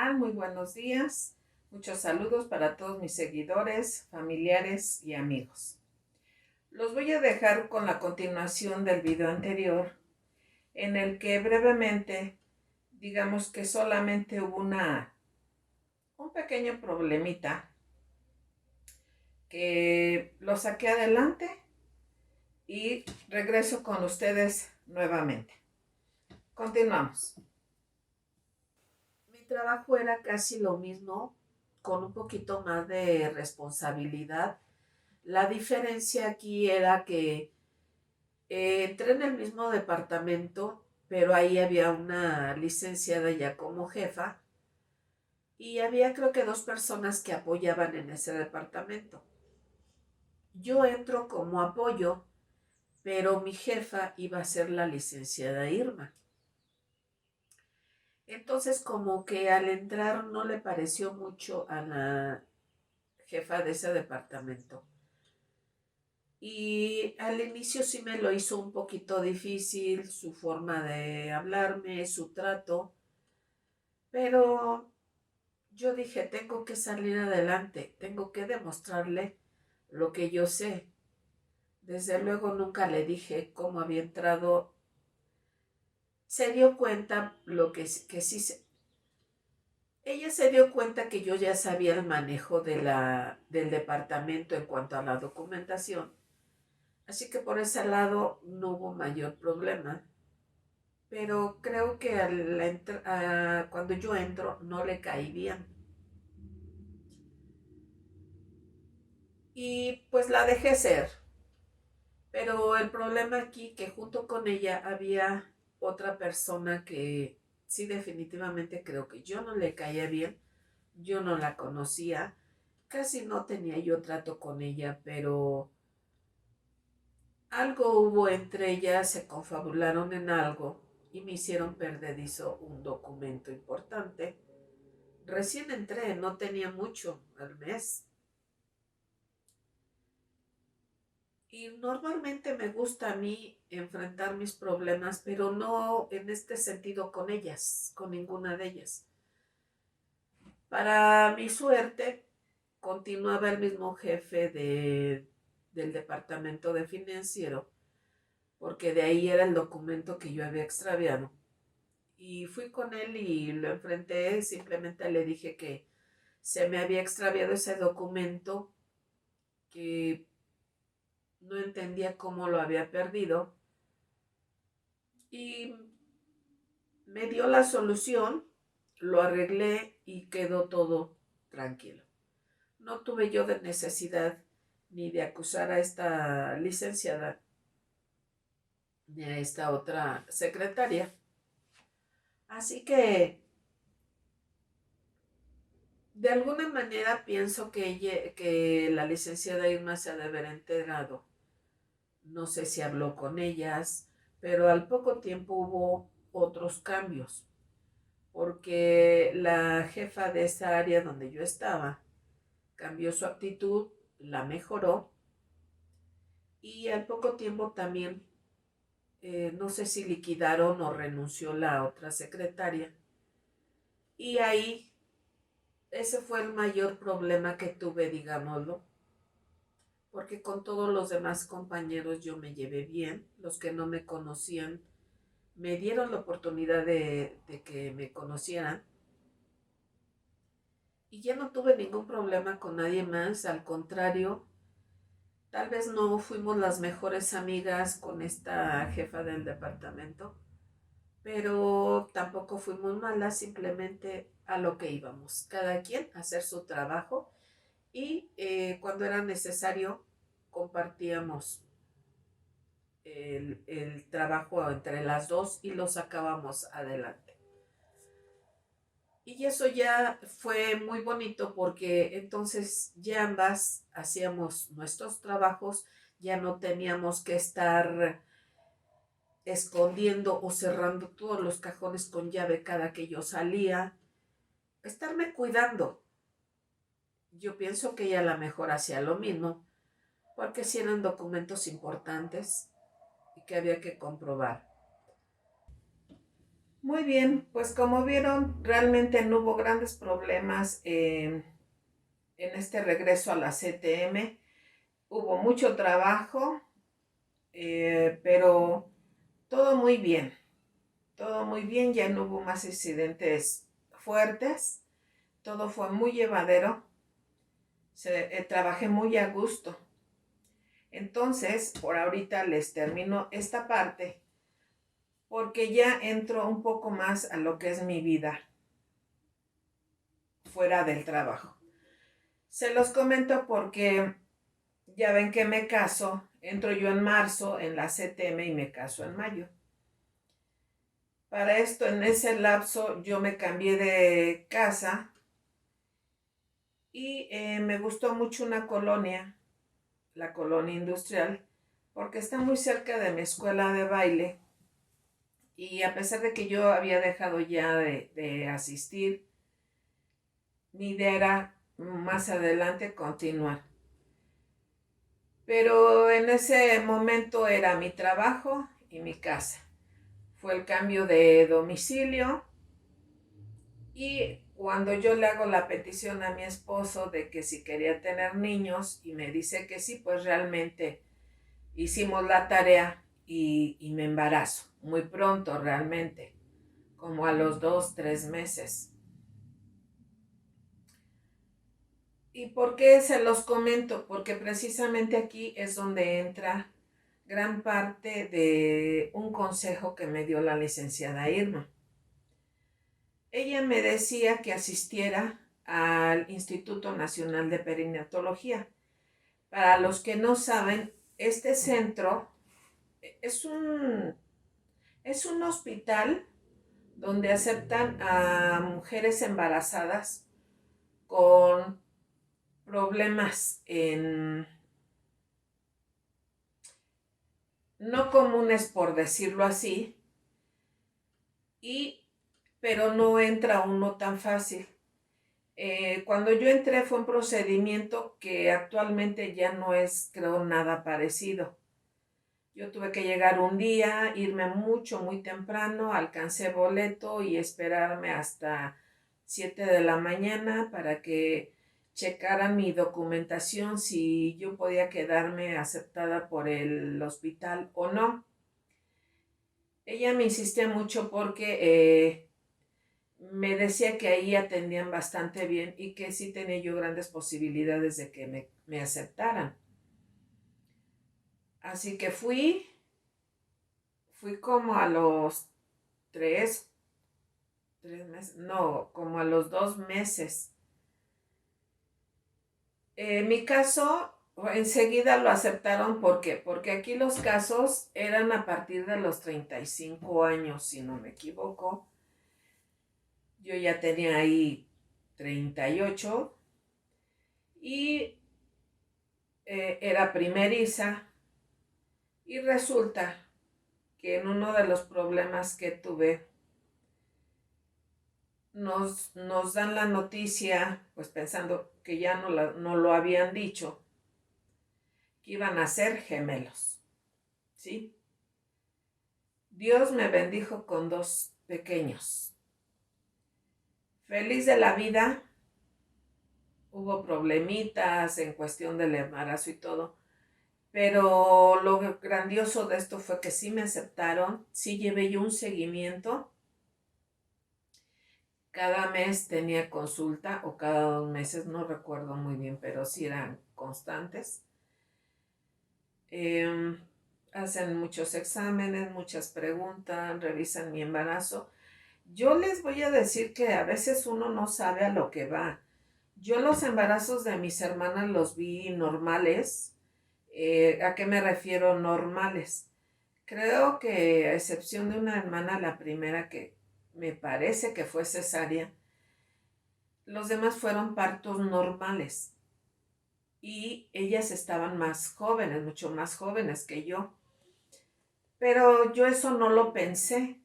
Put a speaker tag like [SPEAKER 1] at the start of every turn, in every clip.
[SPEAKER 1] tal? Muy buenos días. Muchos saludos para todos mis seguidores, familiares y amigos. Los voy a dejar con la continuación del video anterior, en el que brevemente, digamos que solamente hubo un pequeño problemita que lo saqué adelante y regreso con ustedes nuevamente. Continuamos. Mi trabajo era casi lo mismo, con un poquito más de responsabilidad. La diferencia aquí era que entré en el mismo departamento, pero ahí había una licenciada ya como jefa y había creo que dos personas que apoyaban en ese departamento. Yo entro como apoyo, pero mi jefa iba a ser la licenciada Irma. Entonces como que al entrar no le pareció mucho a la jefa de ese departamento. Y al inicio sí me lo hizo un poquito difícil su forma de hablarme, su trato, pero yo dije, tengo que salir adelante, tengo que demostrarle lo que yo sé. Desde luego nunca le dije cómo había entrado. Se dio cuenta que sí se... Ella se dio cuenta que yo ya sabía el manejo del departamento en cuanto a la documentación. Así que por ese lado no hubo mayor problema. Pero creo que cuando yo entro no le caí bien. Y pues la dejé ser. Pero el problema aquí que junto con ella había otra persona que sí definitivamente creo que yo no le caía bien. Yo no la conocía. Casi no tenía yo trato con ella, pero algo hubo entre ellas, se confabularon en algo y me hicieron perdedizo un documento importante. Recién entré, no tenía mucho al mes. Y normalmente me gusta a mí enfrentar mis problemas, pero no en este sentido con ellas, con ninguna de ellas. Para mi suerte, continuaba el mismo jefe del departamento de financiero, porque de ahí era el documento que yo había extraviado. Y fui con él y lo enfrenté, simplemente le dije que se me había extraviado ese documento, que no entendía cómo lo había perdido y me dio la solución, lo arreglé y quedó todo tranquilo. No tuve yo de necesidad ni de acusar a esta licenciada ni a esta otra secretaria. Así que de alguna manera pienso que la licenciada Irma se ha de haber enterado. No sé si habló con ellas, pero al poco tiempo hubo otros cambios, porque la jefa de esa área donde yo estaba cambió su actitud, la mejoró y al poco tiempo también, no sé si liquidaron o renunció la otra secretaria. Y ahí, ese fue el mayor problema que tuve, digámoslo, porque con todos los demás compañeros yo me llevé bien, los que no me conocían me dieron la oportunidad de que me conocieran y ya no tuve ningún problema con nadie más, al contrario, tal vez no fuimos las mejores amigas con esta jefa del departamento, pero tampoco fuimos malas, simplemente a lo que íbamos, cada quien a hacer su trabajo y cuando era necesario compartíamos el trabajo entre las dos y lo sacábamos adelante. Y eso ya fue muy bonito porque entonces ya ambas hacíamos nuestros trabajos, ya no teníamos que estar escondiendo o cerrando todos los cajones con llave cada que yo salía, estarme cuidando. Yo pienso que ella a lo mejor hacía lo mismo, porque si eran documentos importantes y que había que comprobar. Muy bien, pues como vieron, realmente no hubo grandes problemas en este regreso a la CTM. Hubo mucho trabajo, pero todo muy bien, todo muy bien, ya no hubo más incidentes fuertes, todo fue muy llevadero, trabajé muy a gusto. Entonces, por ahorita les termino esta parte porque ya entro un poco más a lo que es mi vida fuera del trabajo. Se los comento porque ya ven que me caso, entro yo en marzo en la CTM y me caso en mayo. Para esto, en ese lapso, yo me cambié de casa y me gustó mucho una colonia, la colonia industrial, porque está muy cerca de mi escuela de baile. Y a pesar de que yo había dejado ya de asistir, mi idea era más adelante continuar. Pero en ese momento era mi trabajo y mi casa. Fue el cambio de domicilio y cuando yo le hago la petición a mi esposo de que si quería tener niños y me dice que sí, pues realmente hicimos la tarea y me embarazo. Muy pronto realmente, como a los 2, 3 meses. ¿Y por qué se los comento? Porque precisamente aquí es donde entra gran parte de un consejo que me dio la licenciada Irma. Ella me decía que asistiera al Instituto Nacional de Perinatología. Para los que no saben, este centro es un hospital donde aceptan a mujeres embarazadas con problemas no comunes, por decirlo así, pero no entra uno tan fácil. Cuando yo entré fue un procedimiento que actualmente ya no es, creo, nada parecido. Yo tuve que llegar un día, irme muy temprano, alcancé boleto y esperarme hasta 7 de la mañana para que checaran mi documentación, si yo podía quedarme aceptada por el hospital o no. Ella me insistía mucho porque me decía que ahí atendían bastante bien y que sí tenía yo grandes posibilidades de que me aceptaran. Así que fui como a los 3 meses, no, como a los 2 meses. Mi caso, enseguida lo aceptaron, ¿por qué? Porque aquí los casos eran a partir de los 35 años, si no me equivoco. Yo ya tenía ahí 38 y era primeriza y resulta que en uno de los problemas que tuve nos dan la noticia, pues pensando que ya no lo habían dicho, que iban a ser gemelos, ¿sí? Dios me bendijo con 2 pequeños. Feliz de la vida, hubo problemitas en cuestión del embarazo y todo, pero lo grandioso de esto fue que sí me aceptaron, sí llevé yo un seguimiento. Cada mes tenía consulta o cada 2 meses, no recuerdo muy bien, pero sí eran constantes. Hacen muchos exámenes, muchas preguntas, revisan mi embarazo. Yo les voy a decir que a veces uno no sabe a lo que va. Yo los embarazos de mis hermanas los vi normales. ¿A qué me refiero normales? Creo que a excepción de una hermana, la primera que me parece que fue cesárea, los demás fueron partos normales y ellas estaban más jóvenes, mucho más jóvenes que yo. Pero yo eso no lo pensé.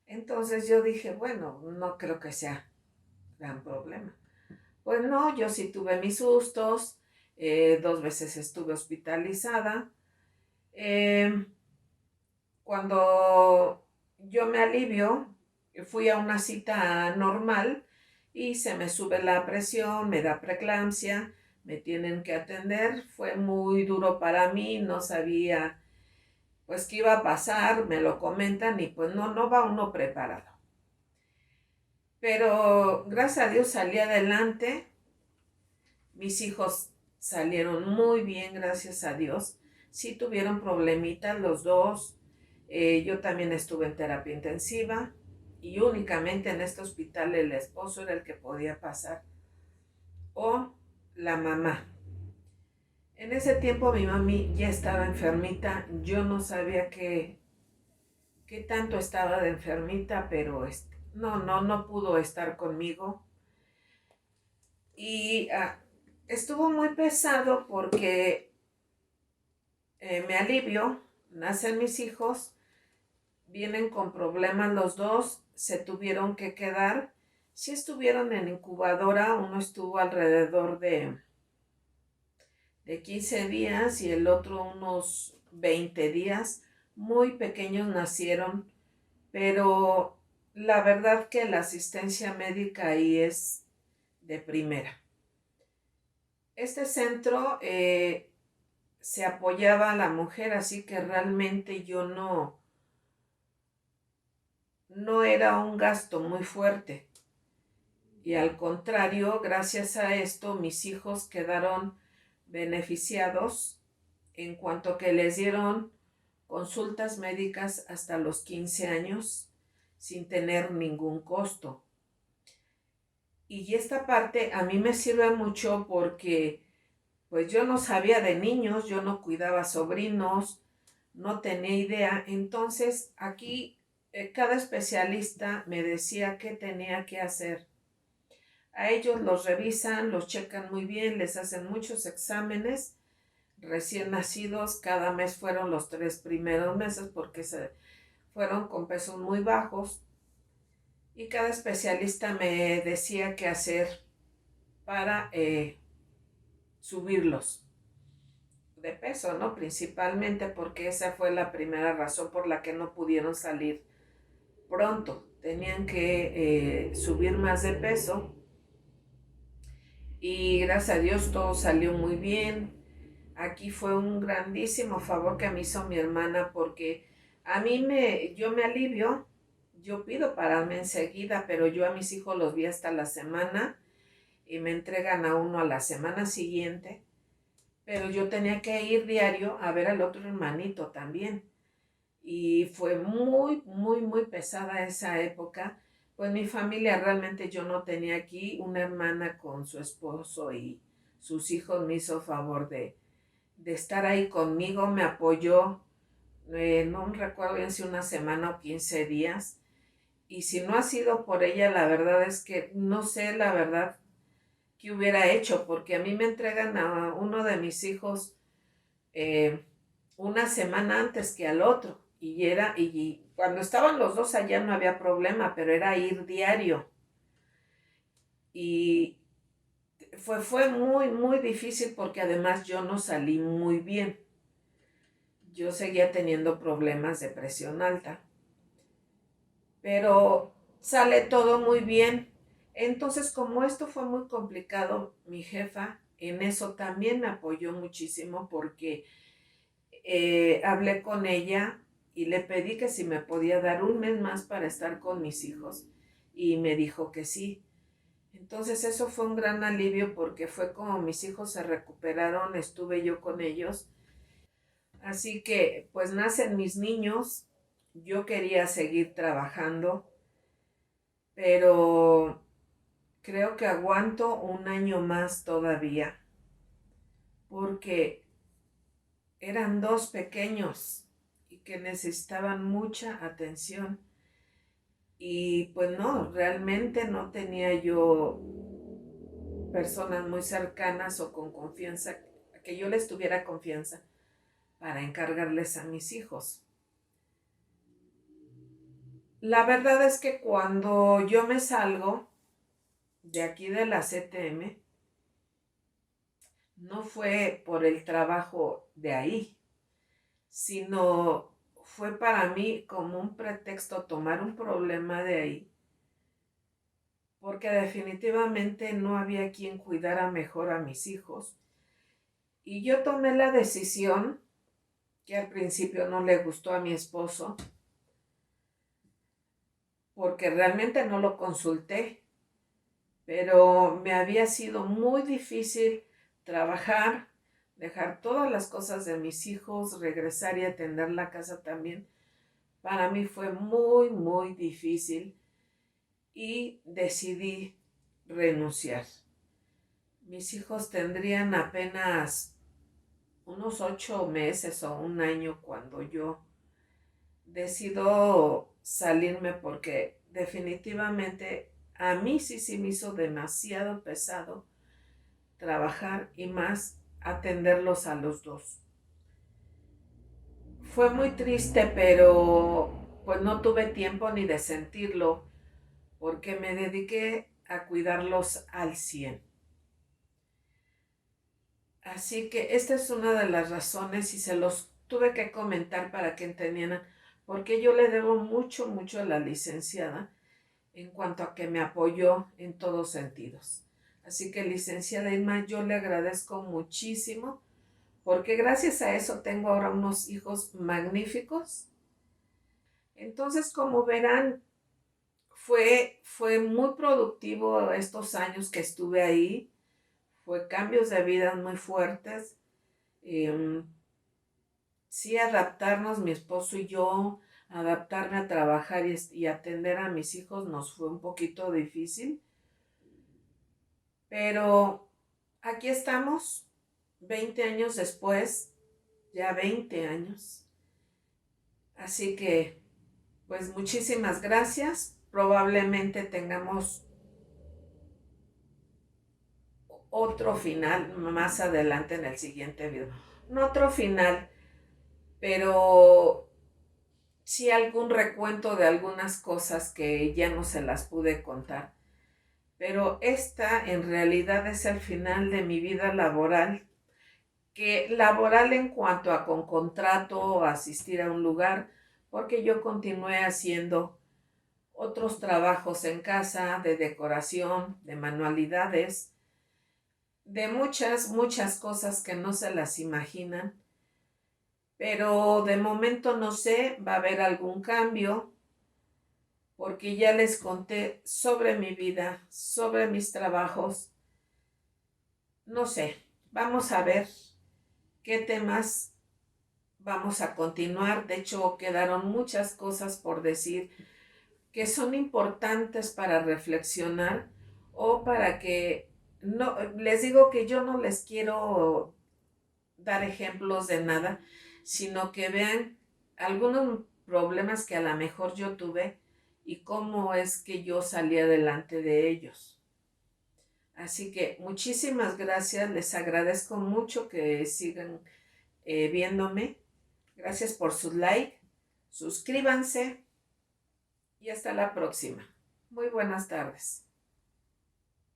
[SPEAKER 1] Entonces yo dije, bueno, no creo que sea gran problema. Pues no, yo sí tuve mis sustos, 2 veces estuve hospitalizada. Cuando yo me alivio, Fui a una cita normal y se me sube la presión, me da preeclampsia, me tienen que atender. Fue muy duro para mí, no sabía pues qué iba a pasar, me lo comentan y pues no va uno preparado. Pero gracias a Dios salí adelante, mis hijos salieron muy bien, gracias a Dios. Sí tuvieron problemitas los dos, yo también estuve en terapia intensiva y únicamente en este hospital el esposo era el que podía pasar o la mamá. En ese tiempo mi mami ya estaba enfermita, yo no sabía qué tanto estaba de enfermita, pero no pudo estar conmigo. Y estuvo muy pesado porque me alivio, nacen mis hijos, vienen con problemas los dos, se tuvieron que quedar. Sí estuvieron en incubadora, uno estuvo alrededor de 15 días y el otro unos 20 días. Muy pequeños nacieron, pero la verdad que la asistencia médica ahí es de primera. Este centro se apoyaba a la mujer, así que realmente yo no era un gasto muy fuerte. Y al contrario, gracias a esto, mis hijos quedaron beneficiados en cuanto que les dieron consultas médicas hasta los 15 años sin tener ningún costo. Y esta parte a mí me sirve mucho porque pues yo no sabía de niños, yo no cuidaba sobrinos, no tenía idea. Entonces aquí cada especialista me decía qué tenía que hacer. A ellos los revisan, los checan muy bien, les hacen muchos exámenes. Recién nacidos, cada mes fueron los 3 primeros meses porque se fueron con pesos muy bajos. Y cada especialista me decía qué hacer para subirlos de peso, ¿no? Principalmente porque esa fue la primera razón por la que no pudieron salir pronto. Tenían que subir más de peso y gracias a Dios todo salió muy bien. Aquí fue un grandísimo favor que me hizo mi hermana porque yo me alivio, yo pido pararme enseguida, pero yo a mis hijos los vi hasta la semana y me entregan a uno a la semana siguiente, pero yo tenía que ir diario a ver al otro hermanito también. Y fue muy pesada esa época. Pues mi familia realmente yo no tenía aquí. Una hermana con su esposo y sus hijos me hizo favor de estar ahí conmigo, me apoyó, no recuerdo bien si una semana o 15 días. Y si no ha sido por ella, la verdad es que no sé la verdad qué hubiera hecho, porque a mí me entregan a uno de mis hijos una semana antes que al otro. Y cuando estaban los dos allá no había problema, pero era ir diario. Y fue muy difícil porque además yo no salí muy bien. Yo seguía teniendo problemas de presión alta. Pero sale todo muy bien. Entonces, como esto fue muy complicado, mi jefa en eso también me apoyó muchísimo porque hablé con ella y le pedí que si me podía dar un mes más para estar con mis hijos y me dijo que sí. Entonces eso fue un gran alivio porque fue como mis hijos se recuperaron, estuve yo con ellos. Así que pues nacen mis niños, yo quería seguir trabajando, pero creo que aguanto un año más todavía porque eran dos pequeños y que necesitaban mucha atención. Y pues no, realmente no tenía yo personas muy cercanas o con confianza, que yo les tuviera confianza para encargarles a mis hijos. La verdad es que cuando yo me salgo de aquí de la CTM, no fue por el trabajo de ahí, sino fue para mí como un pretexto tomar un problema de ahí porque definitivamente no había quien cuidara mejor a mis hijos. Y yo tomé la decisión, que al principio no le gustó a mi esposo, porque realmente no lo consulté, pero me había sido muy difícil trabajar, dejar todas las cosas de mis hijos, regresar y atender la casa también. Para mí fue muy, muy difícil y decidí renunciar. Mis hijos tendrían apenas unos 8 meses o un año cuando yo decido salirme, porque definitivamente a mí sí me hizo demasiado pesado trabajar y más atenderlos a los dos. Fue muy triste, pero pues no tuve tiempo ni de sentirlo porque me dediqué a cuidarlos al 100. Así que esta es una de las razones y se los tuve que comentar para que entendieran porque yo le debo mucho, mucho a la licenciada en cuanto a que me apoyó en todos sentidos. Así que, licenciada Irma, yo le agradezco muchísimo porque gracias a eso tengo ahora unos hijos magníficos. Entonces, como verán, fue muy productivo estos años que estuve ahí. Fue cambios de vida muy fuertes. Sí, adaptarnos, mi esposo y yo, adaptarme a trabajar y atender a mis hijos nos fue un poquito difícil. Pero aquí estamos, 20 años después, ya 20 años. Así que, pues muchísimas gracias. Probablemente tengamos otro final más adelante en el siguiente video. No otro final, pero sí algún recuento de algunas cosas que ya no se las pude contar. Pero esta en realidad es el final de mi vida laboral, que laboral en cuanto a con contrato o asistir a un lugar, porque yo continué haciendo otros trabajos en casa de decoración, de manualidades, de muchas, muchas cosas que no se las imaginan. Pero de momento no sé, va a haber algún cambio, porque ya les conté sobre mi vida, sobre mis trabajos. No sé, vamos a ver qué temas vamos a continuar. De hecho, quedaron muchas cosas por decir que son importantes para reflexionar o para que no, les digo que yo no les quiero dar ejemplos de nada, sino que vean algunos problemas que a lo mejor yo tuve y cómo es que yo salí adelante de ellos. Así que muchísimas gracias, les agradezco mucho que sigan viéndome. Gracias por sus like, suscríbanse y hasta la próxima. Muy buenas tardes.